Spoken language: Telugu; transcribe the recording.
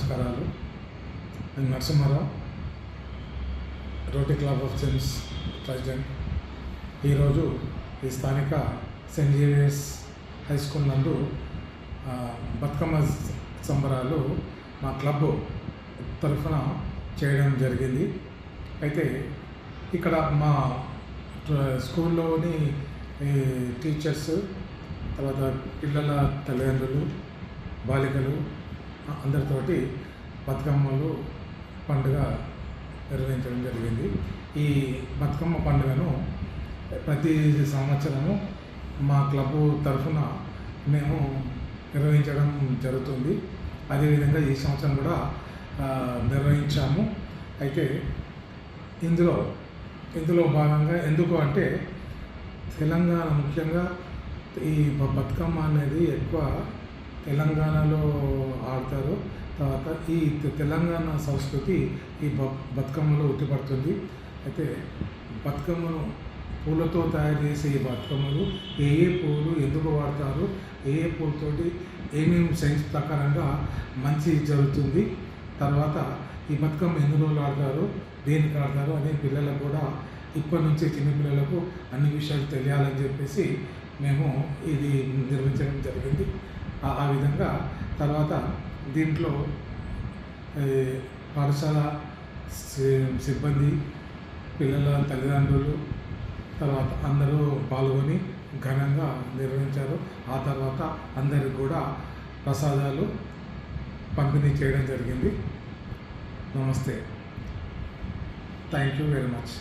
నమస్కారాలు. నేను నరసింహారావు, రోటరీ క్లబ్ ఆఫ్ సెన్స్ ప్రెసిడెంట్. ఈరోజు ఈ స్థానిక సెయింట్ జేవియర్స్ హై స్కూల్ నందు బతుకమ్మ సంబరాలు మా క్లబ్ తరఫున చేయడం జరిగింది. అయితే ఇక్కడ మా స్కూల్లోని టీచర్స్, తర్వాత పిల్లల తల్లిదండ్రులు, బాలికలు అందరితోటి బతుకమ్మలు పండుగ నిర్వహించడం జరిగింది. ఈ బతుకమ్మ పండుగను ప్రతి సంవత్సరము మా క్లబ్ తరఫున మేము నిర్వహించడం జరుగుతుంది. అదేవిధంగా ఈ సంవత్సరం కూడా నిర్వహించాము. అయితే ఇందులో భాగంగా ఎందుకు అంటే తెలంగాణ, ముఖ్యంగా ఈ బతుకమ్మ అనేది ఎక్కువ తెలంగాణలో ఆడతారు. తర్వాత ఈ తెలంగాణ సంస్కృతి ఈ బతుకమ్మలో ఉట్టిపడుతుంది. అయితే బతుకమ్మను పూలతో తయారు చేసే ఈ బతుకమ్మలు ఏ పూలు ఎందుకు వాడతారు, ఏ పూలతోటి ఏమేమి సైన్స్ ప్రకారంగా మంచి జరుగుతుంది, తర్వాత ఈ బతుకమ్మ ఎన్ని రోజులు ఆడతారు, దేనికి ఆడతారు అనే పిల్లలకు కూడా ఇప్పటి నుంచి చిన్నపిల్లలకు అన్ని విషయాలు తెలియాలని చెప్పేసి మేము ఇది నిర్వహించడం జరిగింది. ఆ విధంగా తర్వాత దీంట్లో పాఠశాల సిబ్బంది, పిల్లల తల్లిదండ్రులు, తర్వాత అందరూ పాల్గొని ఘనంగా నిర్వహించారు. ఆ తర్వాత అందరికి కూడా ప్రసాదాలు పంపిణీ చేయడం జరిగింది. నమస్తే. Thank you very much.